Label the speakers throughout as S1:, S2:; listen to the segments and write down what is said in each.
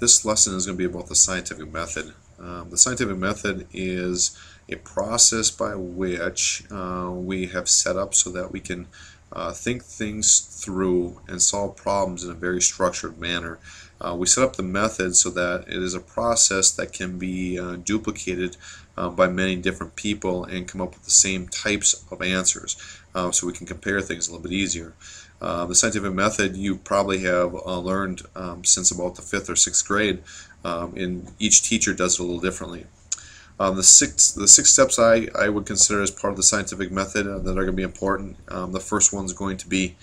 S1: This lesson is going to be about the scientific method. The scientific method is a process by which we have set up so that we can think things through and solve problems in a very structured manner. We set up the method so that it is a process that can be duplicated by many different people and come up with the same types of answers, so we can compare things a little bit easier. The scientific method you probably have learned since about the 5th or 6th grade, and each teacher does it a little differently. The six steps I would consider as part of the scientific method that are going to be important. The first one is going to be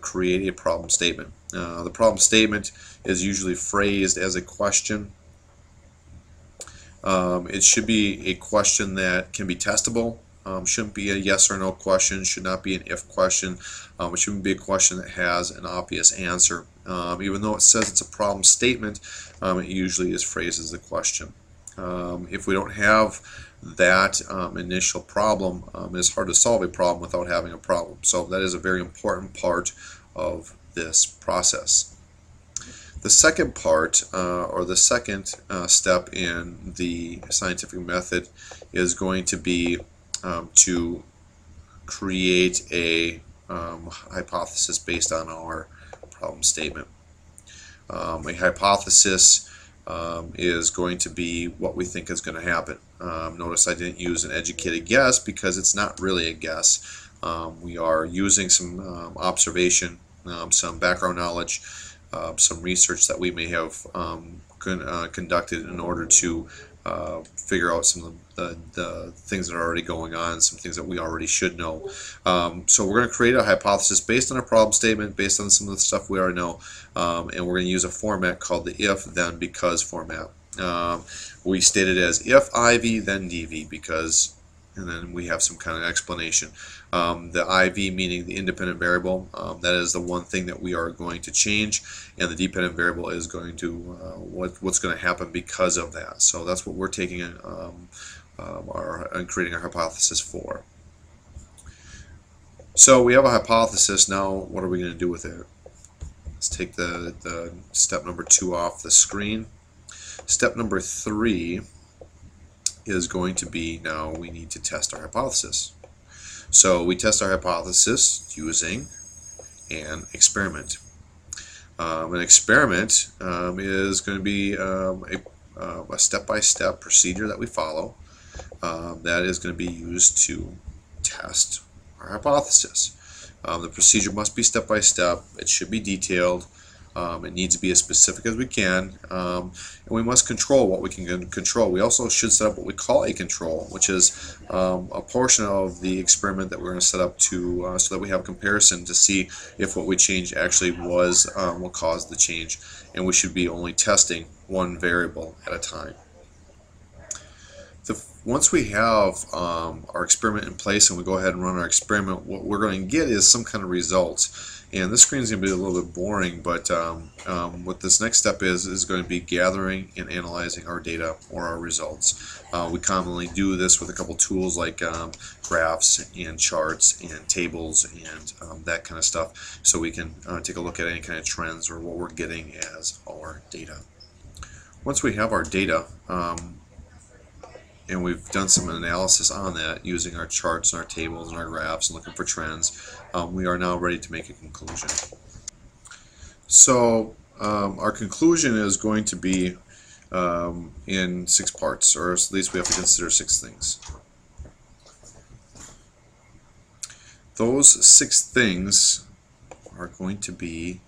S1: create a problem statement. The problem statement is usually phrased as a question. It should be a question that can be testable. Shouldn't be a yes or no question, should not be an if question. It shouldn't be a question that has an obvious answer. Even though it says it's a problem statement, it usually is phrased as a question. If we don't have that initial problem, it's hard to solve a problem without having a problem. So that is a very important part of this process. The second part, or the second step in the scientific method, is going to be to create a hypothesis based on our problem statement. A hypothesis is going to be what we think is going to happen. Notice I didn't use an educated guess because it's not really a guess. We are using some observation, some background knowledge, some research that we may have conducted in order to figure out some of the things that are already going on, some things that we already should know. So we're going to create a hypothesis based on a problem statement, based on some of the stuff we already know, and we're going to use a format called the if, then, because format. We state it as if IV, then DV, because, and then we have some kind of explanation. The IV meaning the independent variable, that is the one thing that we are going to change, and the dependent variable is going to what's going to happen because of that. So that's what we're taking and creating our hypothesis for. So we have a hypothesis. Now what are we going to do with it? Let's take the step number 2 off the screen. Step number 3 is going to be, now we need to test our hypothesis. So we test our hypothesis using an experiment. An experiment is going to be a step-by-step procedure that we follow that is going to be used to test our hypothesis. The procedure must be step-by-step. It should be detailed. It needs to be as specific as we can, and we must control what we can control. We also should set up what we call a control, which is a portion of the experiment that we're going to set up to so that we have a comparison to see if what we changed actually was what caused the change, and we should be only testing one variable at a time. Once we have our experiment in place and we go ahead and run our experiment, what we're going to get is some kind of results. And this screen is going to be a little bit boring, but what this next step is going to be gathering and analyzing our data or our results. We commonly do this with a couple tools like graphs and charts and tables and that kind of stuff, so we can take a look at any kind of trends or what we're getting as our data. Once we have our data, and we've done some analysis on that using our charts and our tables and our graphs and looking for trends, we are now ready to make a conclusion. So our conclusion is going to be in 6 parts, or at least we have to consider 6 things. Those 6 things are going to be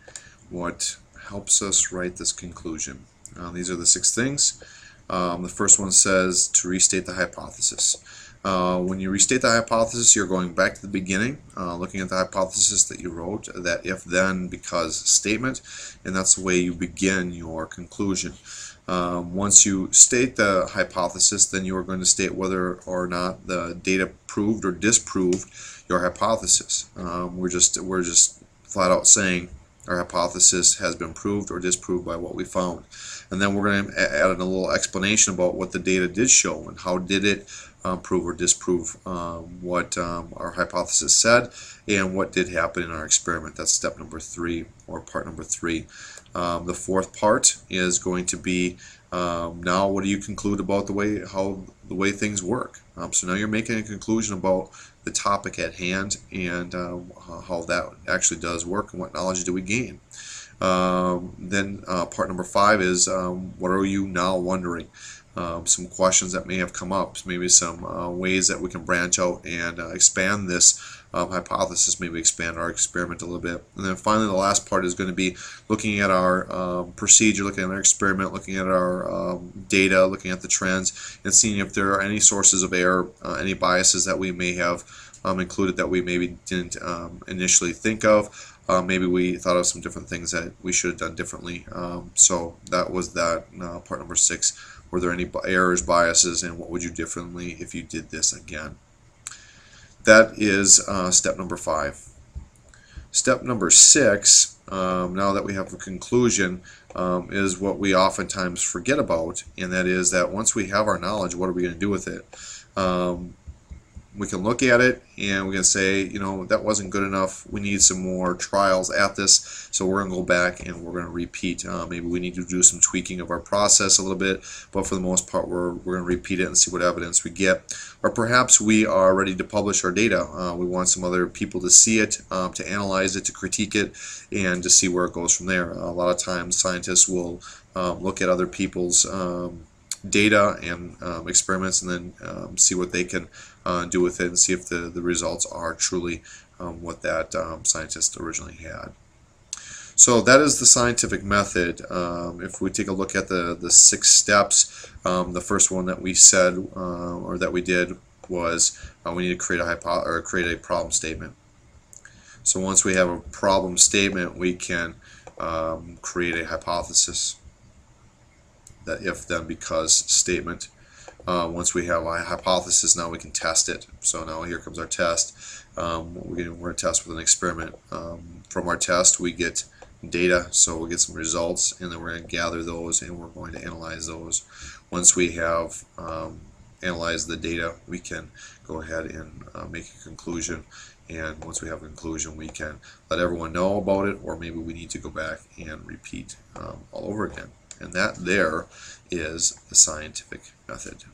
S1: what helps us write this conclusion. These are the 6 things. The first one says to restate the hypothesis. When you restate the hypothesis, you're going back to the beginning, looking at the hypothesis that you wrote, that if, then, because statement, and that's the way you begin your conclusion. Once you state the hypothesis, then you are going to state whether or not the data proved or disproved your hypothesis. We're just flat out saying our hypothesis has been proved or disproved by what we found. And then we're going to add in a little explanation about what the data did show and how did it prove or disprove what our hypothesis said and what did happen in our experiment. That's step number 3, or part number 3. The fourth part is going to be now what do you conclude about the way things work. So now you're making a conclusion about the topic at hand and how that actually does work and what knowledge do we gain. Then part number 5 is what are you now wondering? Some questions that may have come up, maybe some ways that we can branch out and expand this hypothesis, maybe expand our experiment a little bit. And then finally the last part is going to be looking at our procedure, looking at our experiment, looking at our data, looking at the trends, and seeing if there are any sources of error, any biases that we may have included that we maybe didn't initially think of. Maybe we thought of some different things that we should have done differently. So that was that part number 6. Were there any errors, biases, and what would you do differently if you did this again? That is step number 5. Step number 6, now that we have a conclusion, is what we oftentimes forget about, and that is that once we have our knowledge, what are we going to do with it? We can look at it and we can say, you know, that wasn't good enough. We need some more trials at this, so we're going to go back and we're going to repeat. Maybe we need to do some tweaking of our process a little bit, but for the most part we're going to repeat it and see what evidence we get. Or perhaps we are ready to publish our data. We want some other people to see it, to analyze it, to critique it, and to see where it goes from there. A lot of times scientists will look at other people's data and experiments and then see what they can do with it and see if the results are truly what that scientist originally had. So that is the scientific method. If we take a look at the 6 steps, the first one that we said or that we did was we need to create a problem statement. So once we have a problem statement, we can create a hypothesis. That if then because statement. Once we have a hypothesis, now we can test it. So now here comes our test. We're going to test with an experiment. From our test we get data, so we'll get some results, and then we're going to gather those and we're going to analyze those. Once we have analyzed the data, we can go ahead and make a conclusion, and once we have a conclusion we can let everyone know about it, or maybe we need to go back and repeat all over again. And that there is the scientific method.